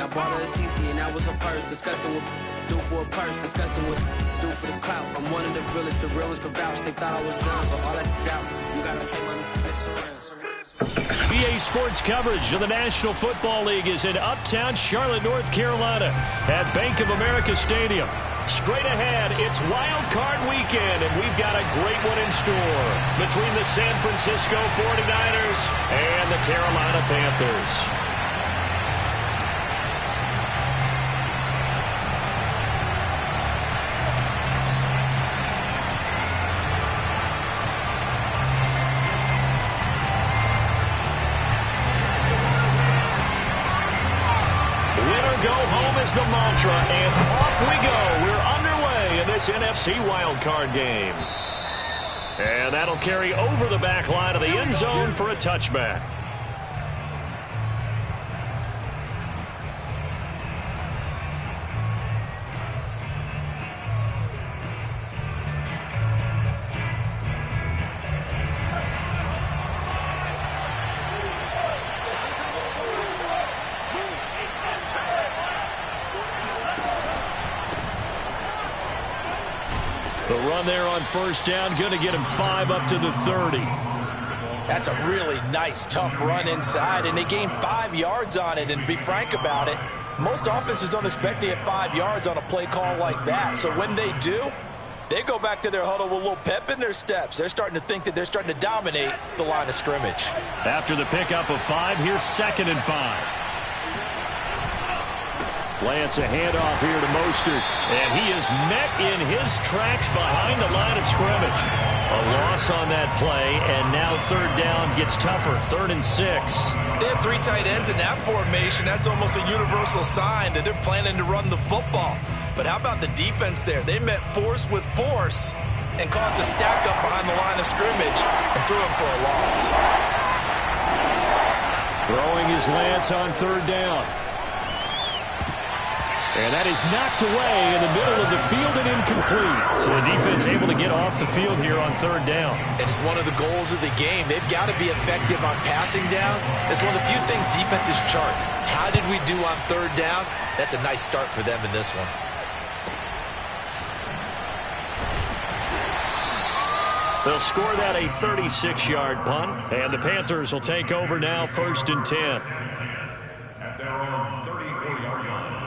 I bought her a CC and that was her purse. Disgusting with do for a purse. Disgusting with do for the clout. I'm one of the realest, the realest could vouch. They thought I was done, but all that doubt. You gotta pay my next around. EA Sports coverage of the National Football League is in uptown Charlotte, North Carolina at Bank of America Stadium. Straight ahead, it's Wild Card Weekend, and we've got a great one in store between the San Francisco 49ers and the Carolina Panthers. Go home is the mantra, and off we go. We're underway in this NFC wildcard game. And that'll carry over the back line of the end zone for a touchback. The run there on first down, going to get him 5 up to the 30. That's a really nice, tough run inside, and they gained 5 yards on it. And to be frank about it, most offenses don't expect to get 5 yards on a play call like that. So when they do, they go back to their huddle with a little pep in their steps. They're starting to think that they're starting to dominate the line of scrimmage. After the pickup of 5, here's 2nd and 5. Lance a handoff here to Mostert, and he is met in his tracks behind the line of scrimmage. A loss on that play, and now 3rd down gets tougher, 3rd and 6. They have 3 tight ends in that formation. That's almost a universal sign that they're planning to run the football. But how about the defense there? They met force with force and caused a stack up behind the line of scrimmage and threw him for a loss. Throwing is Lance on 3rd down. And that is knocked away in the middle of the field and incomplete. So the defense able to get off the field here on 3rd down. It's one of the goals of the game. They've got to be effective on passing downs. It's one of the few things defenses chart. How did we do on 3rd down? That's a nice start for them in this one. They'll score that a 36-yard punt. And the Panthers will take over now, 1st and 10. At their own 34-yard line.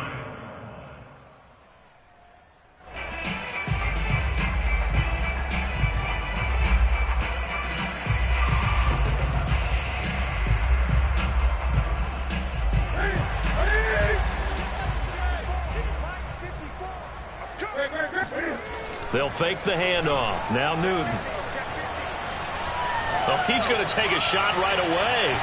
They'll fake the handoff. Now Newton. Oh, he's going to take a shot right away.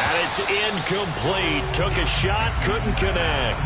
And it's incomplete. Took a shot, couldn't connect.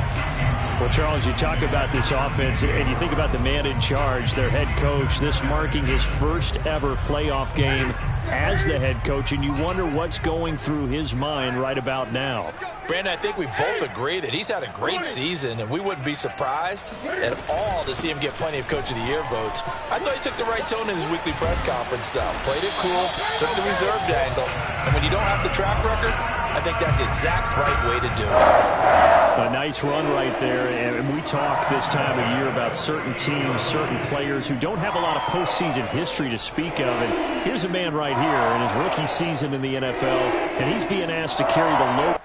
Well, Charles, you talk about this offense, and you think about the man in charge, their head coach, this marking his first ever playoff game as the head coach, and you wonder what's going through his mind right about now. Brandon, I think we both agree that he's had a great season, and we wouldn't be surprised at all to see him get plenty of Coach of the Year votes. I thought he took the right tone in his weekly press conference, though. Played it cool, took the reserved angle, and when you don't have the track record, I think that's the exact right way to do it. A nice run right there, and we talk this time of year about certain teams, certain players who don't have a lot of postseason history to speak of, and here's a man right here in his rookie season in the NFL, and he's being asked to carry the load.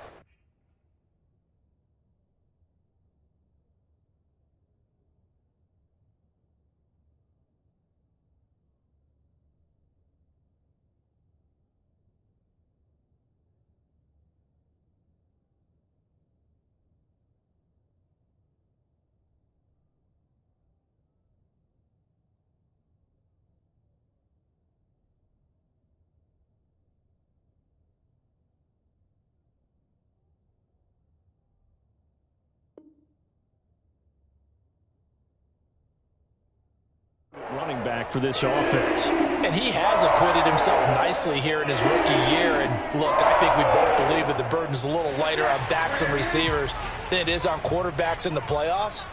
Running back for this offense. And he has acquitted himself nicely here in his rookie year. And look, I think we both believe that the burden's a little lighter on backs and receivers than it is on quarterbacks in the playoffs.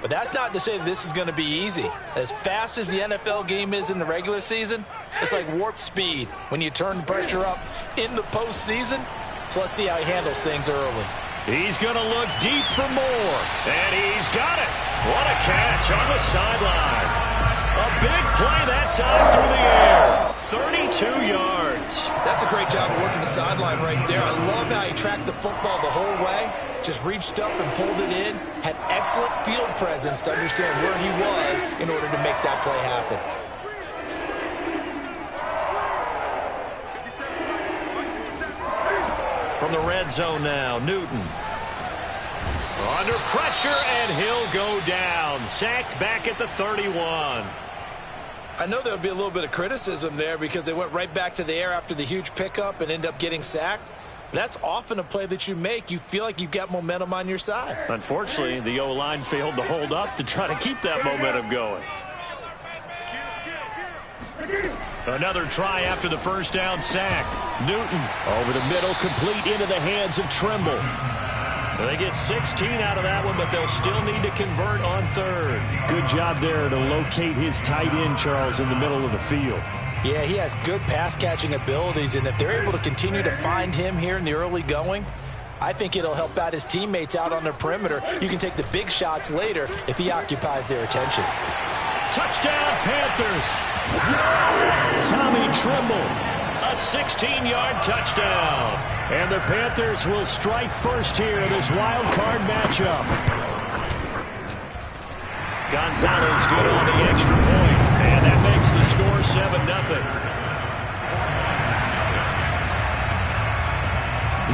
But that's not to say that this is going to be easy. As fast as the NFL game is in the regular season, it's like warp speed when you turn the pressure up in the postseason. So let's see how he handles things early. He's going to look deep for more. And he's got it. What a catch on the sideline. A big play that time through the air. 32 yards. That's a great job of working the sideline right there. I love how he tracked the football the whole way. Just reached up and pulled it in. Had excellent field presence to understand where he was in order to make that play happen. From the red zone now, Newton. Under pressure, and he'll go down. Sacked back at the 31. I know there'll be a little bit of criticism there because they went right back to the air after the huge pickup and end up getting sacked. But that's often a play that you make. You feel like you've got momentum on your side. Unfortunately, the O-line failed to hold up to try to keep that momentum going. Another try after the first down sack. Newton over the middle, complete into the hands of Trimble. They get 16 out of that one, but they'll still need to convert on third. Good job there to locate his tight end, Charles, in the middle of the field. Yeah, he has good pass-catching abilities, and if they're able to continue to find him here in the early going, I think it'll help out his teammates out on the perimeter. You can take the big shots later if he occupies their attention. Touchdown, Panthers. Tommy Trimble, a 16-yard touchdown. And the Panthers will strike first here in this wild card matchup. Gonzalez good on the extra point, and that makes the score 7-0.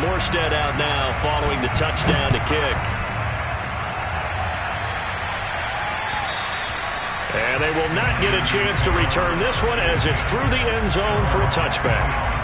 Morstead out now following the touchdown to kick. And they will not get a chance to return this one as it's through the end zone for a touchback.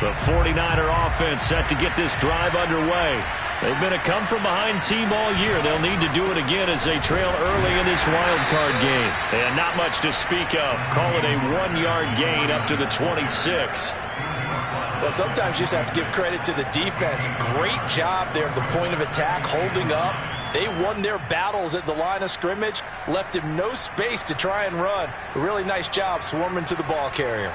The 49er offense set to get this drive underway. They've been a come-from-behind team all year. They'll need to do it again as they trail early in this wild card game. And not much to speak of. Call it a 1-yard gain up to the 26. Well, sometimes you just have to give credit to the defense. Great job there at the point of attack, holding up. They won their battles at the line of scrimmage, left him no space to try and run. A really nice job swarming to the ball carrier.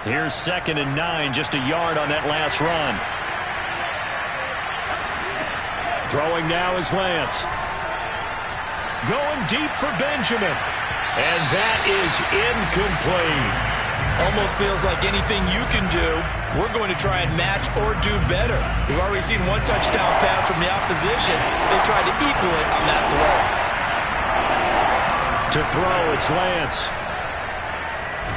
Here's 2nd and 9, just a yard on that last run. Throwing now is Lance. Going deep for Benjamin. And that is incomplete. Almost feels like anything you can do, we're going to try and match or do better. We've already seen one touchdown pass from the opposition. They tried to equal it on that throw. To throw, it's Lance.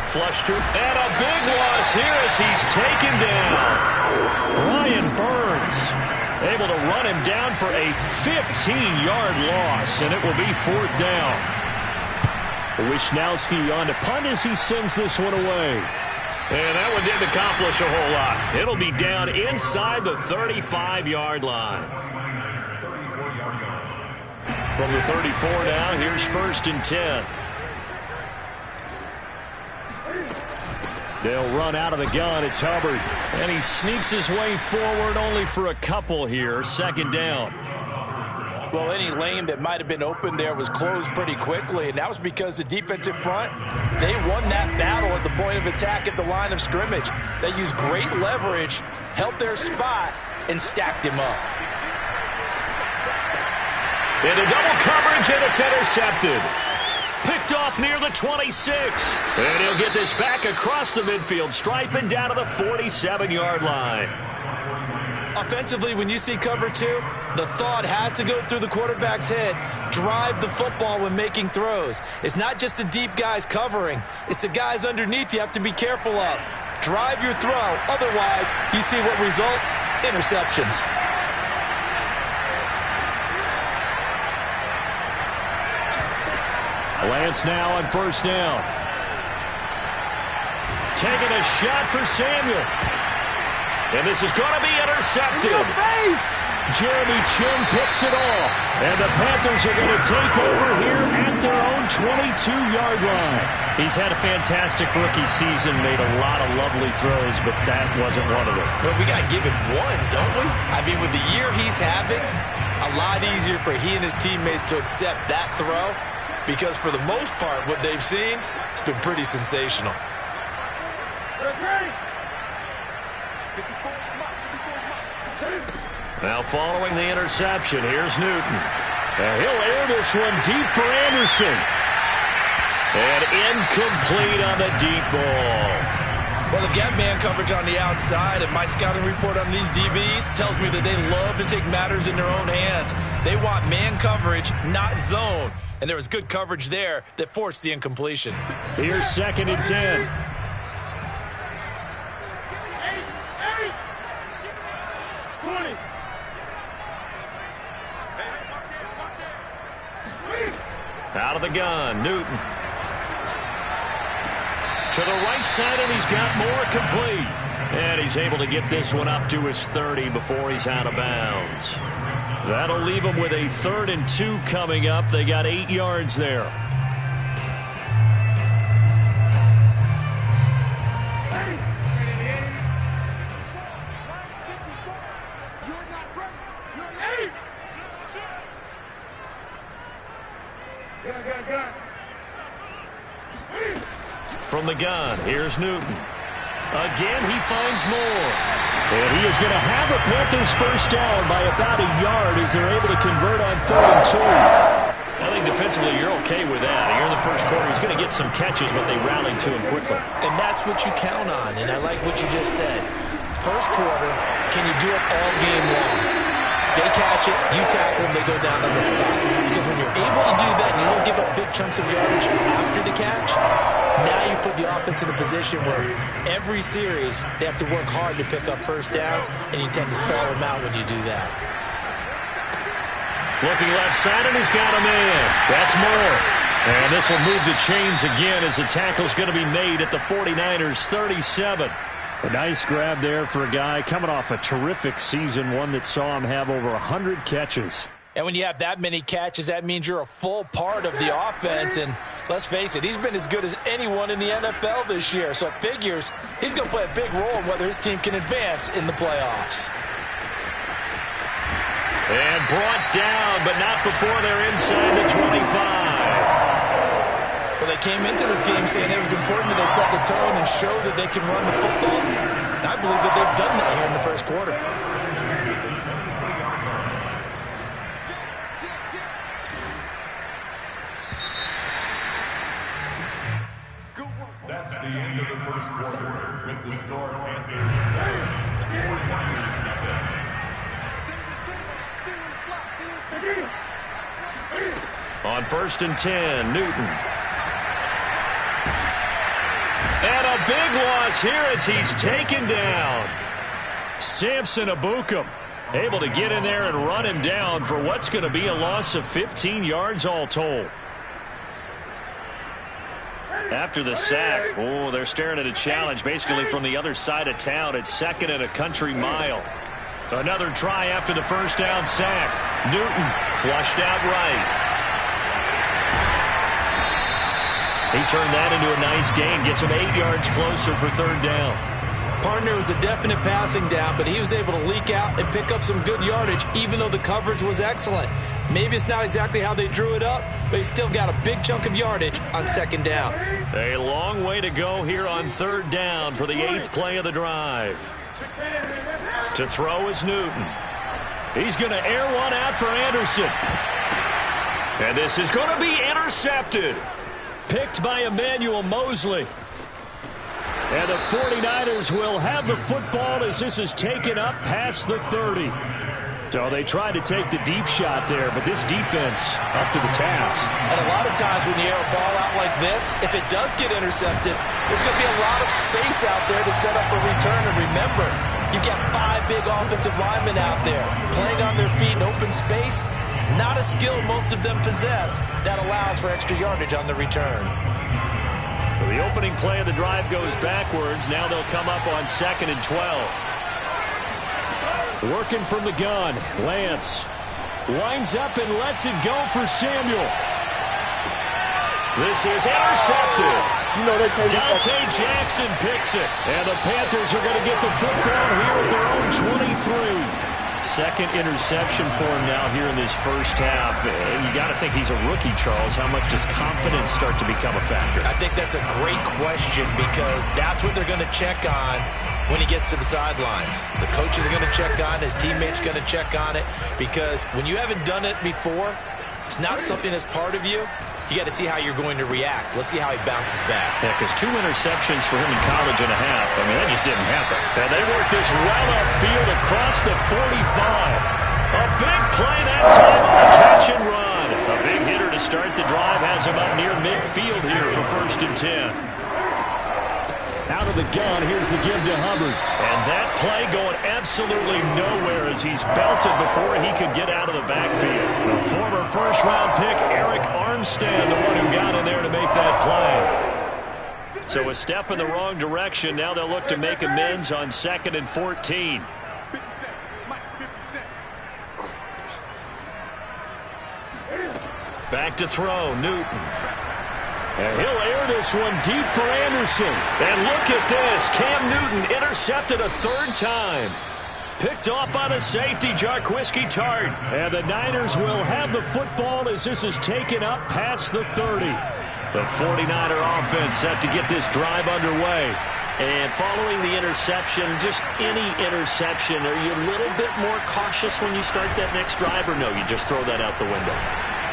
Flushed and a big loss here as he's taken down. Brian Burns able to run him down for a 15-yard loss, and it will be 4th down. Wishnowski on to punt as he sends this one away. And that one didn't accomplish a whole lot. It'll be down inside the 35-yard line. From the 34 now, here's 1st and 10. They'll run out of the gun. It's Hubbard. And he sneaks his way forward only for a couple here. 2nd down. Well, any lane that might have been open there was closed pretty quickly, and that was because the defensive front, they won that battle at the point of attack at the line of scrimmage. They used great leverage, held their spot, and stacked him up. Into double coverage, and it's intercepted. Picked off near the 26. And he'll get this back across the midfield stripe and down to the 47-yard line. Offensively, when you see cover 2, the thought has to go through the quarterback's head. Drive the football when making throws. It's not just the deep guys covering. It's the guys underneath you have to be careful of. Drive your throw. Otherwise, you see what results? Interceptions. Lance now on 1st down. Taking a shot for Samuel. And this is going to be intercepted. Jeremy Chin picks it off. And the Panthers are going to take over here at their own 22-yard line. He's had a fantastic rookie season, made a lot of lovely throws, but that wasn't one of them. But we got to give him one, don't we? I mean, with the year he's having, a lot easier for he and his teammates to accept that throw, because for the most part, what they've seen, it's been pretty sensational. Now following the interception, here's Newton. And he'll air this one deep for Anderson. And incomplete on the deep ball. Well, they've got man coverage on the outside, and my scouting report on these DBs tells me that they love to take matters in their own hands. They want man coverage, not zone. And there was good coverage there that forced the incompletion. Here's 2nd and 10. Out of the gun, Newton. To the right side, and he's got more complete. And he's able to get this one up to his 30 before he's out of bounds. That'll leave him with a 3rd and 2 coming up. They got 8 yards there. From the gun, here's Newton. Again, he finds more. And he is going to have a Panthers first down by about a yard as they're able to convert on 3rd and 2. I think defensively you're okay with that. Here in the first quarter, he's going to get some catches, but they rallied to him quickly. And that's what you count on, and I like what you just said. First quarter, can you do it all game long? They catch it, you tackle them, they go down on the spot. Because when you're able to do that and you don't give up big chunks of yardage after the catch, now you put the offense in a position where every series they have to work hard to pick up first downs, and you tend to stall them out when you do that. Looking left side, and he's got him in. That's more. And this will move the chains again as the tackle's going to be made at the 49ers 37. A nice grab there for a guy coming off a terrific season, one that saw him have over 100 catches. And when you have that many catches, that means you're a full part of the offense. And let's face it, he's been as good as anyone in the NFL this year. So it figures he's going to play a big role in whether his team can advance in the playoffs. And brought down, but not before they're inside the 25. Well, they came into this game saying it was important that they set the tone and show that they can run the football. And I believe that they've done that here in the first quarter. That's the end of the first quarter with the score Panthers 7, 49ers nothing. On 1st and 10, Newton. And a big loss here as he's taken down. Samson Abukum able to get in there and run him down for what's going to be a loss of 15 yards all told. After the sack, oh, they're staring at a challenge basically from the other side of town. It's 2nd and a country mile. Another try after the first down sack. Newton flushed out right. He turned that into a nice gain, gets him 8 yards closer for 3rd down. Partner was a definite passing down, but he was able to leak out and pick up some good yardage, even though the coverage was excellent. Maybe it's not exactly how they drew it up, but he still got a big chunk of yardage on 2nd down. A long way to go here on 3rd down for the 8th play of the drive. To throw is Newton. He's going to air one out for Anderson. And this is going to be intercepted. Picked by Emmanuel Mosley. And the 49ers will have the football as this is taken up past the 30. So they tried to take the deep shot there, but this defense up to the task. And a lot of times when you air a ball out like this, if it does get intercepted, there's going to be a lot of space out there to set up a return. And remember, you've got 5 big offensive linemen out there playing on their feet in open space. Not a skill most of them possess that allows for extra yardage on the return. So the opening play of the drive goes backwards. Now they'll come up on 2nd and 12. Working from the gun. Lance winds up and lets it go for Samuel. This is intercepted. Dante Jackson picks it. And the Panthers are going to get the football here at their own 23. Second interception for him now here in this first half. And you got to think he's a rookie, Charles. How much does confidence start to become a factor? I think that's a great question because that's what they're going to check on when he gets to the sidelines. The coach is going to check on it. His teammates are going to check on it because when you haven't done it before, it's not something that's part of you. You got to see how you're going to react. Let's see how he bounces back. Yeah, because 2 interceptions for him in college and a half. I mean, that just didn't happen. And they work this well upfield across the 45. A big play that time on a catch and run. A big hitter to start the drive has him up near midfield here for 1st and 10. Out of the gun, here's the give to Hubbard. And that play going absolutely nowhere as he's belted before he could get out of the backfield. The former first-round pick, Eric Armstead, the one who got in there to make that play. So a step in the wrong direction. Now they'll look to make amends on 2nd and 14. Back to throw, Newton. And he'll air this one deep for Anderson. And look at this. Cam Newton intercepted a 3rd time. Picked off by the safety, Jarquiski Tart. And the Niners will have the football as this is taken up past the 30. The 49er offense set to get this drive underway. And following the interception, just any interception, are you a little bit more cautious when you start that next drive, or no, you just throw that out the window?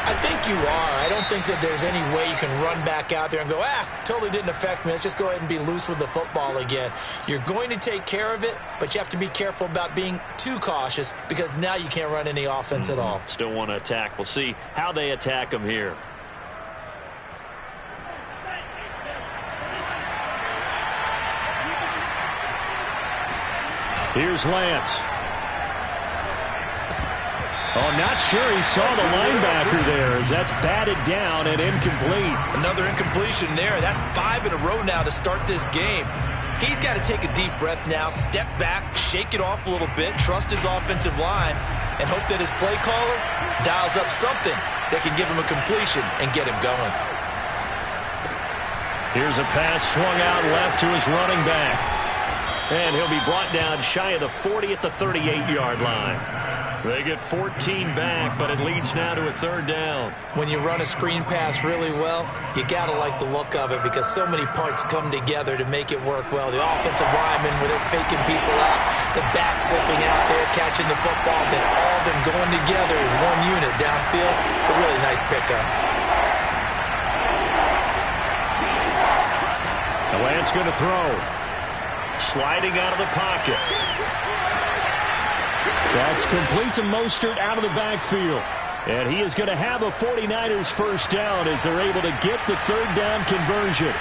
I think you are. I don't think that there's any way you can run back out there and go, totally didn't affect me. Let's just go ahead and be loose with the football again. You're going to take care of it, but you have to be careful about being too cautious because now you can't run any offense at all. Still want to attack. We'll see how they attack them here. Here's Lance. Oh, not sure he saw the linebacker there as that's batted down and incomplete. Another incompletion there. That's 5 in a row now to start this game. He's got to take a deep breath now, step back, shake it off a little bit, trust his offensive line, and hope that his play caller dials up something that can give him a completion and get him going. Here's a pass swung out left to his running back. And he'll be brought down shy of the 40 at the 38-yard line. They get 14 back, but it leads now to a 3rd down. When you run a screen pass really well, you got to like the look of it because so many parts come together to make it work well. The offensive linemen, where they're faking people out, the back slipping out there, catching the football, then all of them going together as one unit downfield. A really nice pickup. The Lance going to throw. Sliding out of the pocket. That's complete to Mostert out of the backfield. And he is going to have a 49ers first down as they're able to get the 3rd down conversion.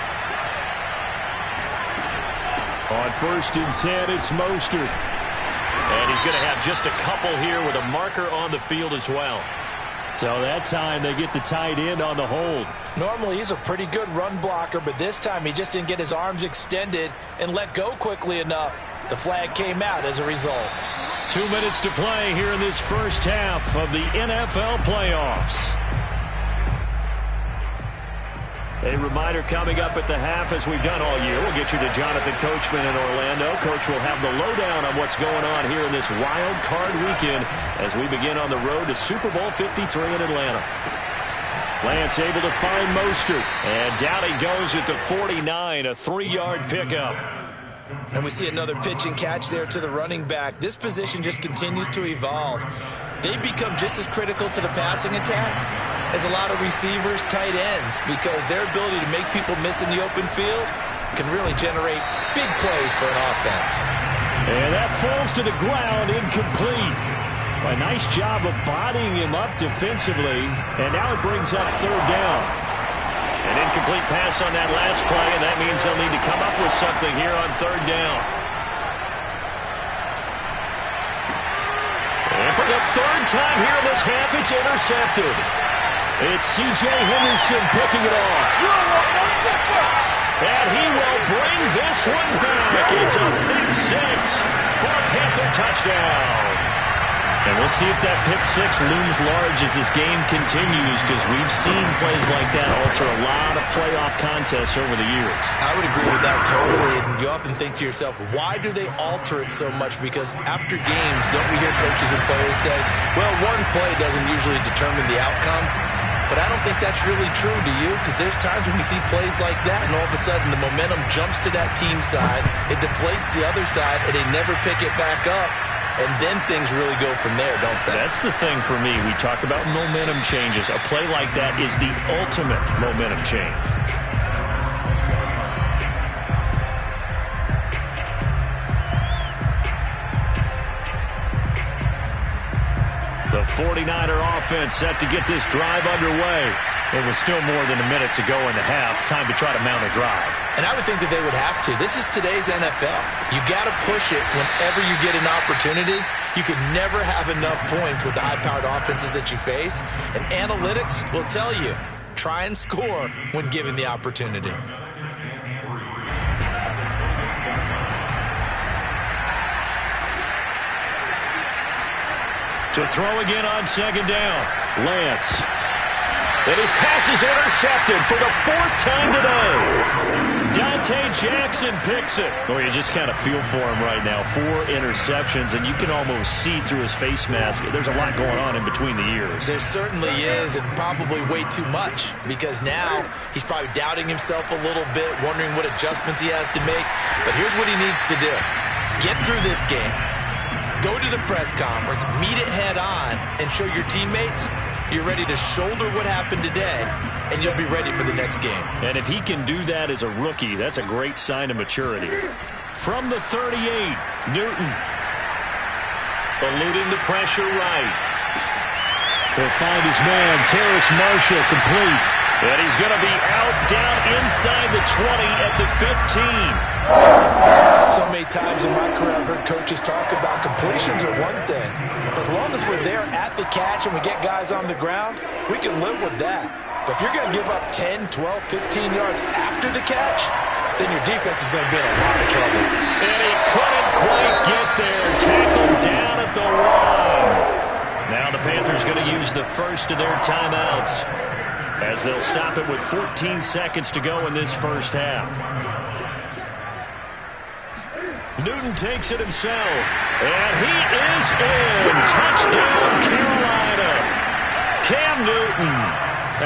On 1st and 10, it's Mostert. And he's going to have just a couple here with a marker on the field as well. So that time they get the tight end on the hold. Normally he's a pretty good run blocker, but this time he just didn't get his arms extended and let go quickly enough. The flag came out as a result. 2 minutes to play here in this first half of the NFL playoffs. A reminder coming up at the half, as we've done all year. We'll get you to Jonathan Coachman in Orlando. Coach will have the lowdown on what's going on here in this wild card weekend as we begin on the road to Super Bowl 53 in Atlanta. Lance able to find Mostert. And down he goes at the 49, a 3-yard pickup. And we see another pitch and catch there to the running back. This position just continues to evolve. They become just as critical to the passing attack as a lot of receivers, tight ends, because their ability to make people miss in the open field can really generate big plays for an offense. And that falls to the ground, incomplete. A nice job of bodying him up defensively, and now it brings up 3rd down. An incomplete pass on that last play, and that means they'll need to come up with something here on 3rd down. And for the 3rd time here in this half, it's intercepted. It's C.J. Henderson picking it off. And he will bring this one back. It's a pick 6 for Panther touchdown. And we'll see if that pick six looms large as this game continues, because we've seen plays like that alter a lot of playoff contests over the years. I would agree with that totally. And you often think to yourself, why do they alter it so much? Because after games, don't we hear coaches and players say, well, one play doesn't usually determine the outcome? But I don't think that's really true, do you? Because there's times when we see plays like that, and all of a sudden the momentum jumps to that team side, it deflates the other side, and they never pick it back up. And then things really go from there, don't they? That's the thing for me. We talk about momentum changes. A play like that is the ultimate momentum change. The 49er offense set to get this drive underway. It was still more than a minute to go in the half. Time to try to mount a drive. And I would think that they would have to. This is today's NFL. You got to push it whenever you get an opportunity. You can never have enough points with the high-powered offenses that you face. And analytics will tell you, try and score when given the opportunity. To throw again on second down. Lance. And his pass is intercepted for the fourth time today. Dante Jackson picks it. Oh, you just kind of feel for him right now. 4 interceptions, and you can almost see through his face mask. There's a lot going on in between the ears. There certainly is, and probably way too much, because now he's probably doubting himself a little bit, wondering what adjustments he has to make. But here's what he needs to do. Get through this game. Go to the press conference, meet it head on, and show your teammates you're ready to shoulder what happened today, and you'll be ready for the next game. And if he can do that as a rookie, that's a great sign of maturity. From the 38, Newton. Eluding the pressure right. He'll find his man, Terrace Marshall, complete. And he's going to be out, down inside the 20 at the 15. So many times in my career, I've heard coaches talk about completions are one thing. But as long as we're there at the catch and we get guys on the ground, we can live with that. But if you're going to give up 10, 12, 15 yards after the catch, then your defense is going to be in a lot of trouble. And he couldn't quite get there. Tackled down at the 1. Now the Panthers going to use the first of their timeouts, as they'll stop it with 14 seconds to go in this first half. Newton takes it himself, and he is in. Touchdown, Carolina. Cam Newton,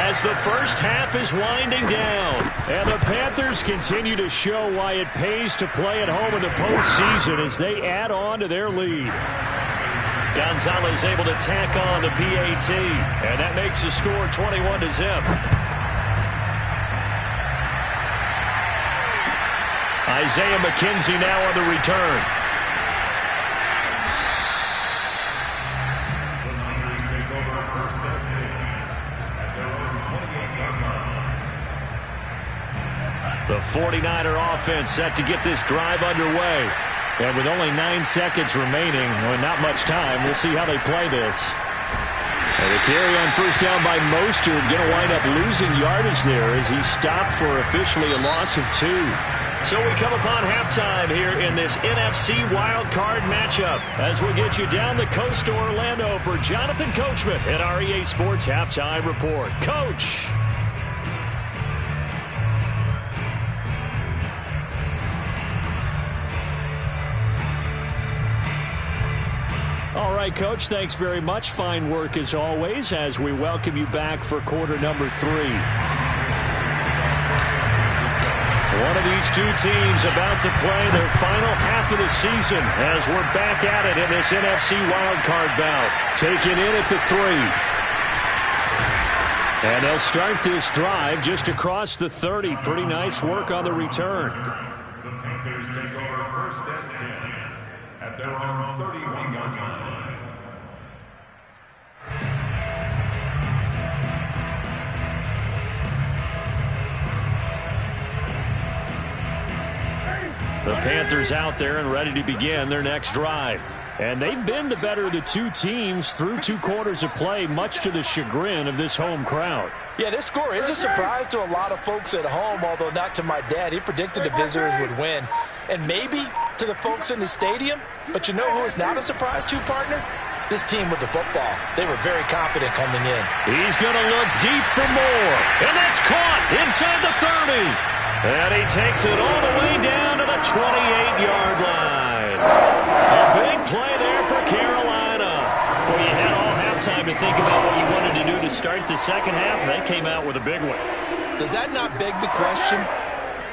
as the first half is winding down. And the Panthers continue to show why it pays to play at home in the postseason as they add on to their lead. Gonzalez able to tack on the PAT, and that makes the score 21-0. Isaiah McKenzie now on the return. The Niners take over first and 10 at their own 28-yard line. The 49er offense set to get this drive underway. And with only 9 seconds remaining, well, not much time, we'll see how they play this. And the carry on first down by Mostert, going to wind up losing yardage there as he stopped for officially a loss of 2. So we come upon halftime here in this NFC wildcard matchup as we get you down the coast to Orlando for Jonathan Coachman at our EA Sports Halftime Report. Coach. All right, Coach, thanks very much. Fine work as always as we welcome you back for quarter number 3. One of these two teams about to play their final half of the season as we're back at it in this NFC wildcard bout. Taken in at the 3. And they'll start this drive just across the 30. Pretty nice work on the return. The Panthers take over first and 10 at their own 31-yard line. The Panthers out there and ready to begin their next drive. And they've been the better of the two teams through 2 quarters of play, much to the chagrin of this home crowd. Yeah, this score is a surprise to a lot of folks at home, although not to my dad. He predicted the visitors would win. And maybe to the folks in the stadium. But you know who is not a surprise to, partner? This team with the football. They were very confident coming in. He's going to look deep for more. And that's caught inside the 30. And he takes it all the way down to the 28-yard line. A big play there for Carolina. Well, you had all halftime to think about what you wanted to do to start the second half. They came out with a big one. Does that not beg the question?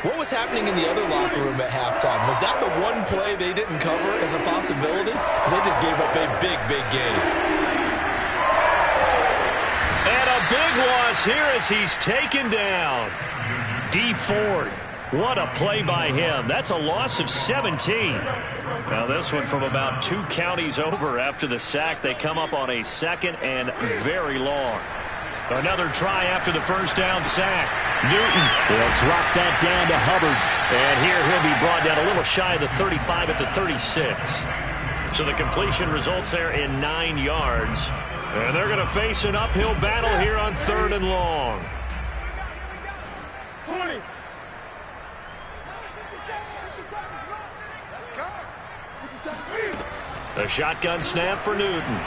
What was happening in the other locker room at halftime? Was that the one play they didn't cover as a possibility? Because they just gave up a big, big game. And a big loss here as he's taken down. D. Ford. What a play by him. That's a loss of 17. Now this one from about 2 counties over after the sack. They come up on a 2nd and very long. Another try after the first down sack. Newton will drop that down to Hubbard. And here he'll be brought down a little shy of the 35 at the 36. So the completion results there in 9 yards. And they're going to face an uphill battle here on 3rd and long. 20. A shotgun snap for Newton.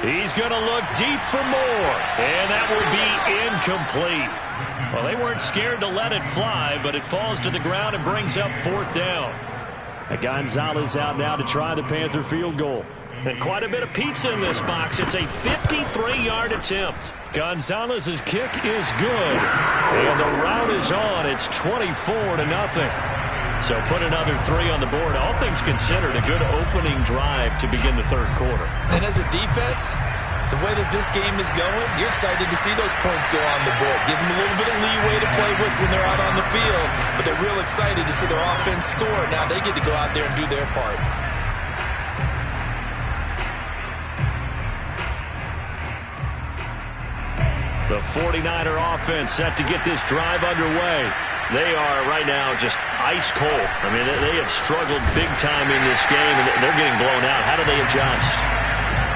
He's going to look deep for more. And that will be incomplete. Well, they weren't scared to let it fly, but it falls to the ground and brings up 4th down. Gonzalez out now to try the Panther field goal. And quite a bit of pizza in this box. It's a 53-yard attempt. Gonzalez's kick is good. And the route is on. It's 24-0. So put another 3 on the board. All things considered, a good opening drive to begin the 3rd quarter. And as a defense, the way that this game is going, you're excited to see those points go on the board. Gives them a little bit of leeway to play with when they're out on the field, but they're real excited to see their offense score. Now they get to go out there and do their part. The 49er offense set to get this drive underway. They are right now just ice cold. I mean, they have struggled big time in this game, and they're getting blown out. How do they adjust?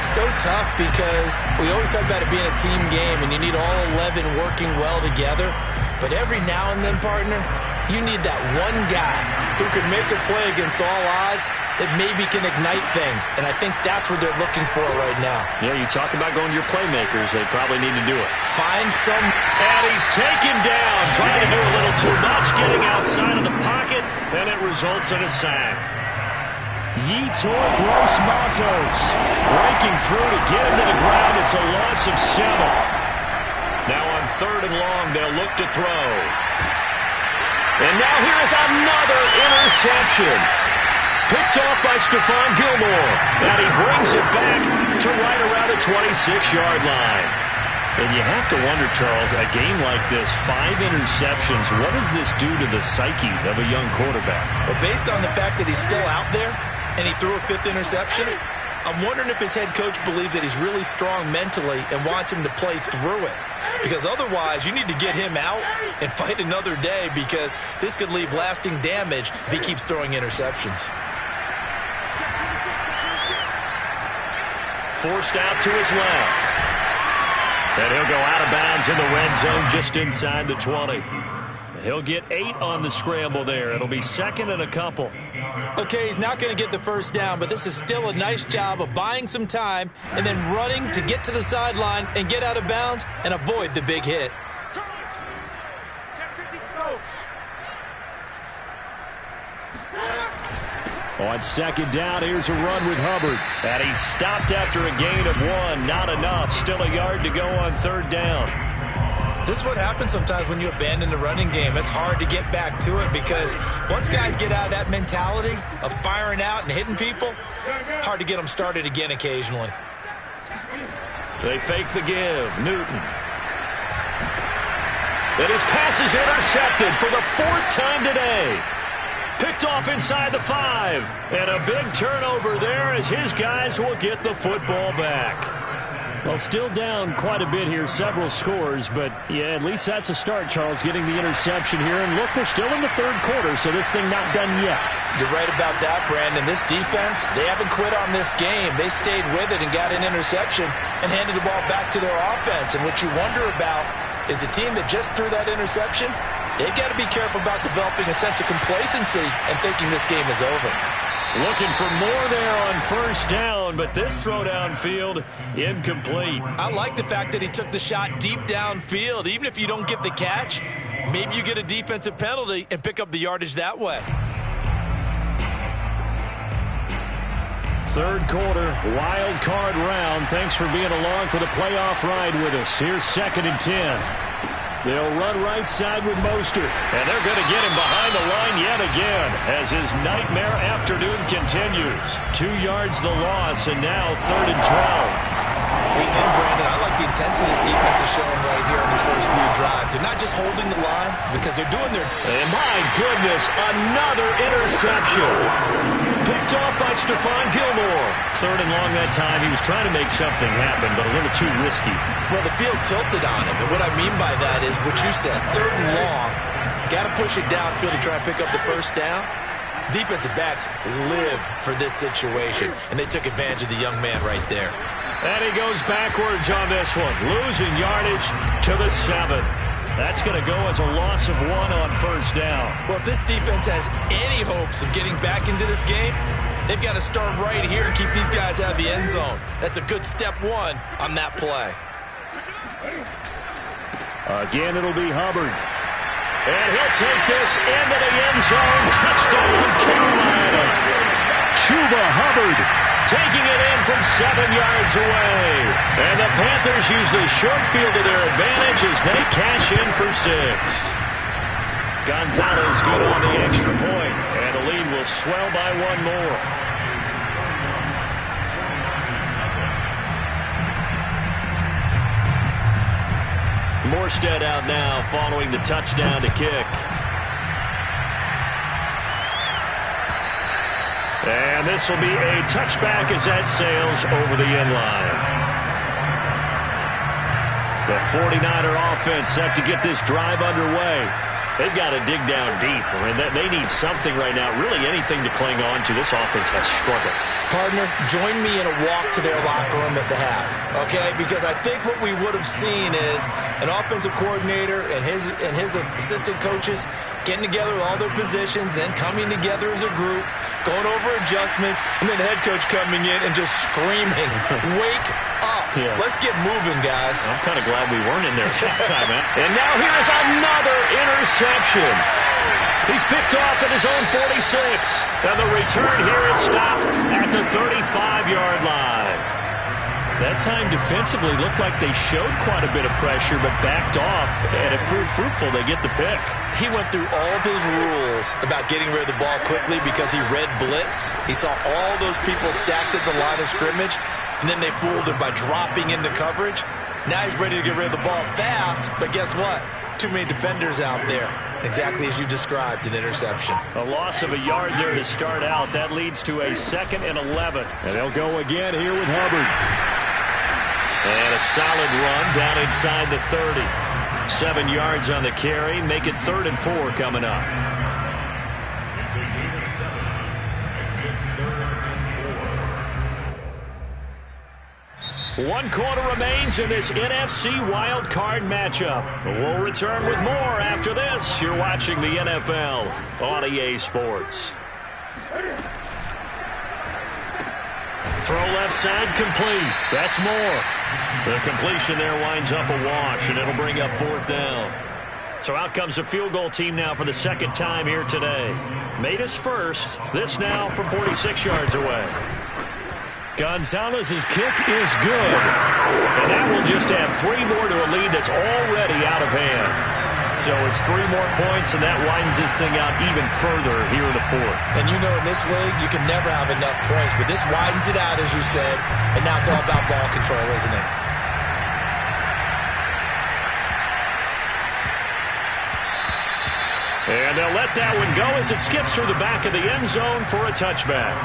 So tough because we always talk about it being a team game, and you need all 11 working well together. But every now and then, partner, you need that one guy who can make a play against all odds that maybe can ignite things. And I think that's what they're looking for right now. Yeah, you talk about going to your playmakers. They probably need to do it. Find some. And he's taken down, trying to do a little too much, getting outside of the pocket, and it results in a sack. Yetur Gross-Matos breaking through to get him to the ground. It's a loss of 7. Now on 3rd and long, they'll look to throw. And now here is another interception. Picked off by Stephon Gilmore. And he brings it back to right around the 26-yard line. And you have to wonder, Charles, a game like this, 5 interceptions, what does this do to the psyche of a young quarterback? But based on the fact that he's still out there and he threw a 5th interception, I'm wondering if his head coach believes that he's really strong mentally and wants him to play through it. Because otherwise, you need to get him out and fight another day, because this could leave lasting damage if he keeps throwing interceptions. Forced out to his left. And he'll go out of bounds in the red zone just inside the 20. He'll get 8 on the scramble there. It'll be 2nd and a couple. Okay, he's not going to get the first down, but this is still a nice job of buying some time and then running to get to the sideline and get out of bounds and avoid the big hit. On 2nd down, here's a run with Hubbard. And he stopped after a gain of 1. Not enough. Still a yard to go on 3rd down. This is what happens sometimes when you abandon the running game. It's hard to get back to it, because once guys get out of that mentality of firing out and hitting people, hard to get them started again occasionally. They fake the give. Newton. And his pass is intercepted for the 4th time today. Picked off inside the 5. And a big turnover there as his guys will get the football back. Well, still down quite a bit here, several scores, but yeah, at least that's a start, Charles, getting the interception here. And look, we're still in the third quarter, so this thing not done yet. You're right about that, Brandon. This defense, they haven't quit on this game. They stayed with it and got an interception and handed the ball back to their offense. And what you wonder about is the team that just threw that interception, they've got to be careful about developing a sense of complacency and thinking this game is over. Looking for more there on first down, but this throw downfield, incomplete. I like the fact that he took the shot deep downfield. Even if you don't get the catch, maybe you get a defensive penalty and pick up the yardage that way. Third quarter, wild card round. Thanks for being along for the playoff ride with us. Here's 2nd and 10. They'll run right side with Mostert. And they're going to get him behind the line yet again as his nightmare afternoon continues. 2 yards the loss, and now 3rd and 12. Again, Brandon, I like the intensity this defense is showing right here in these first few drives. They're not just holding the line because they're doing their... And my goodness, another interception. Picked off by Stephon Gilmore. 3rd and long that time. He was trying to make something happen, but a little too risky. Well, the field tilted on him, and what I mean by that is what you said. 3rd and long, got to push it downfield to try and pick up the first down. Defensive backs live for this situation, and they took advantage of the young man right there. And he goes backwards on this one, losing yardage to the 7. That's going to go as a loss of 1 on first down. Well, if this defense has any hopes of getting back into this game, they've got to start right here and keep these guys out of the end zone. That's a good step 1 on that play. Again, it'll be Hubbard. And he'll take this into the end zone. Touchdown, Carolina. Chuba Hubbard taking it in from 7 yards away. And the Panthers use the short field to their advantage as they cash in for 6. Gonzalez good on the extra point, and the lead will swell by 1 more. Morstead out now following the touchdown to kick. And this will be a touchback as that sails over the end line. The 49er offense set to get this drive underway. They've got to dig down deep. I mean, they need something right now, really anything to cling on to. This offense has struggled. Partner, join me in a walk to their locker room at the half, okay? Because I think what we would have seen is an offensive coordinator and his assistant coaches getting together with all their positions, then coming together as a group, going over adjustments, and then the head coach coming in and just screaming, wake up. Yeah. Let's get moving, guys. I'm kind of glad we weren't in there at halftime, man. And now here's another interception. He's picked off at his own 46. And the return here is stopped at the 35-yard line. That time defensively looked like they showed quite a bit of pressure, but backed off, and it proved fruitful. They get the pick. He went through all of his rules about getting rid of the ball quickly because he read blitz. He saw all those people stacked at the line of scrimmage, and then they fooled him by dropping into coverage. Now he's ready to get rid of the ball fast, but guess what? Too many defenders out there. Exactly as you described, an interception. A loss of a yard there to start out. That leads to a 2nd and 11. And they'll go again here with Hubbard. And a solid run down inside the 30. 7 yards on the carry. Make it 3rd and 4 coming up. 1 quarter remains in this NFC wild card matchup. We'll return with more after this. You're watching the NFL on EA Sports. Throw left side complete. That's more. The completion there winds up a wash, and it'll bring up 4th down. So out comes the field goal team now for the 2nd time here today. Made his first. This now from 46 yards away. Gonzalez's kick is good. And that will just add 3 more to a lead that's already out of hand. So it's 3 more points, and that widens this thing out even further here in the 4th. And you know in this league, you can never have enough points, but this widens it out, as you said, and now it's all about ball control, isn't it? And they'll let that one go as it skips through the back of the end zone for a touchback.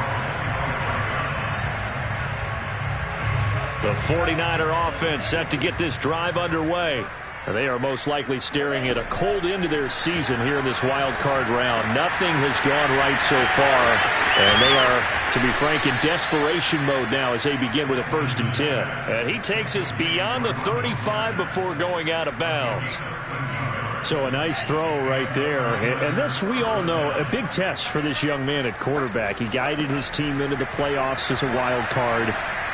The 49er offense set to get this drive underway. They are most likely staring at a cold end to their season here in this wild card round. Nothing has gone right so far, and they are, to be frank, in desperation mode now as they begin with a 1st and 10. And he takes us beyond the 35 before going out of bounds. So a nice throw right there. And this, we all know, a big test for this young man at quarterback. He guided his team into the playoffs as a wild card.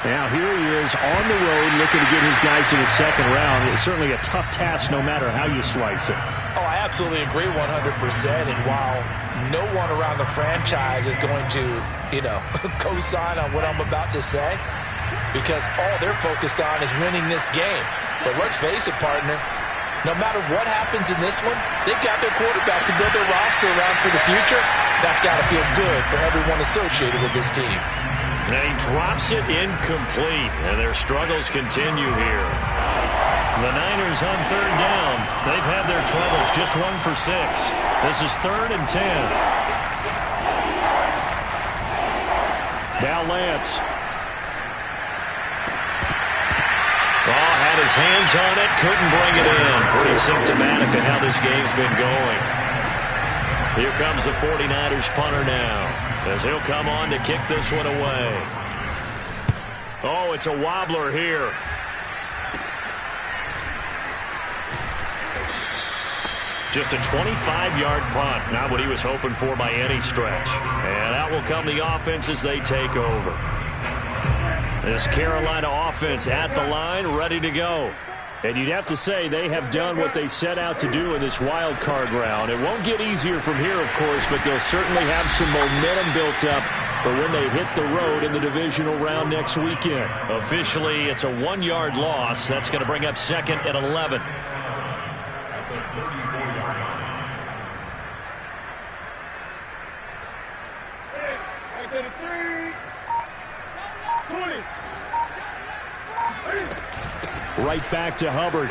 Now here he is on the road looking to get his guys to the 2nd round. It's certainly a tough task no matter how you slice it. Oh, I absolutely agree 100%. And while no one around the franchise is going to, co-sign on what I'm about to say, because all they're focused on is winning this game. But let's face it, partner, no matter what happens in this one, they've got their quarterback to build their roster around for the future. That's got to feel good for everyone associated with this team. And he drops it incomplete, and their struggles continue here. The Niners on 3rd down. They've had their troubles, just 1 for 6. This is 3rd and 10. Now Lance. Had his hands on it, couldn't bring it in. Pretty symptomatic of how this game's been going. Here comes the 49ers punter now, as he'll come on to kick this one away. Oh, it's a wobbler here. Just a 25-yard punt, not what he was hoping for by any stretch. And out will come the offense as they take over. This Carolina offense at the line, ready to go. And you'd have to say they have done what they set out to do in this wild card round. It won't get easier from here, of course, but they'll certainly have some momentum built up for when they hit the road in the divisional round next weekend. Officially, it's a 1-yard loss. That's going to bring up 2nd and 11. At the 34-yard line. Right back to Hubbard.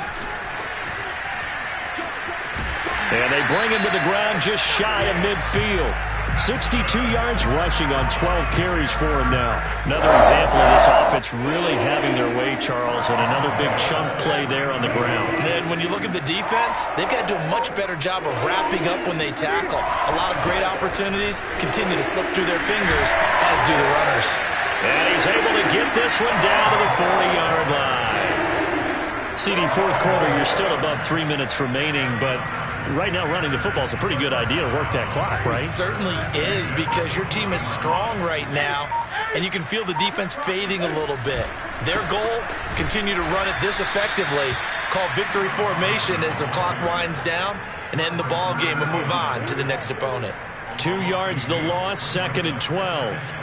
And they bring him to the ground just shy of midfield. 62 yards rushing on 12 carries for him now. Another example of this offense really having their way, Charles, and another big chunk play there on the ground. And when you look at the defense, they've got to do a much better job of wrapping up when they tackle. A lot of great opportunities continue to slip through their fingers, as do the runners. And he's able to get this one down to the 40-yard line. CD, 4th quarter, you're still above 3 minutes remaining, but right now running the football is a pretty good idea to work that clock, right? It certainly is, because your team is strong right now, and you can feel the defense fading a little bit. Their goal, continue to run it this effectively, call victory formation as the clock winds down, and end the ball game and move on to the next opponent. 2 yards the loss, 2nd and 12.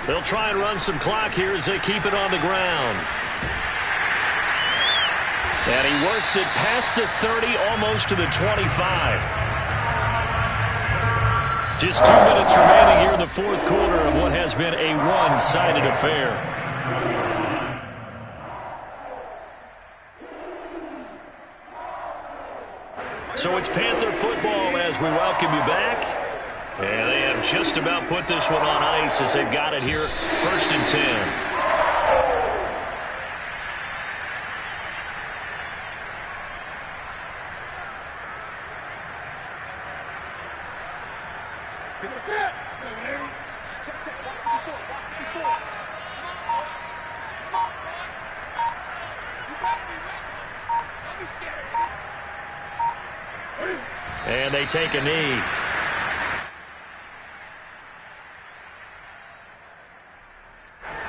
They'll try and run some clock here as they keep it on the ground. And he works it past the 30, almost to the 25. Just 2 minutes remaining here in the 4th quarter of what has been a one-sided affair. So it's Panther football as we welcome you back. And they have just about put this one on ice as they've got it here, 1st and 10. And they take a knee.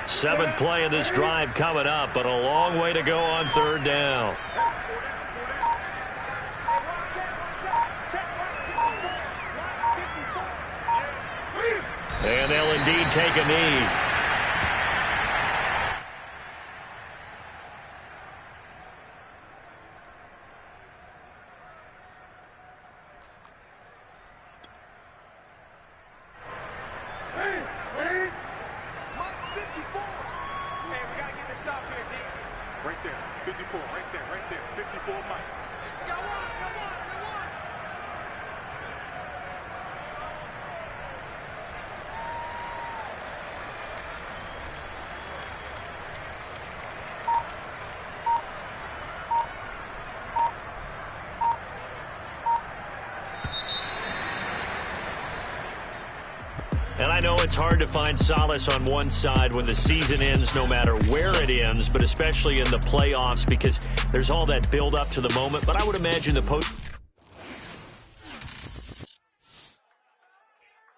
Seventh play of this drive coming up, but a long way to go on 3rd down. And they'll indeed take a knee. And I know it's hard to find solace on one side when the season ends, no matter where it ends, but especially in the playoffs because there's all that build up to the moment. But I would imagine the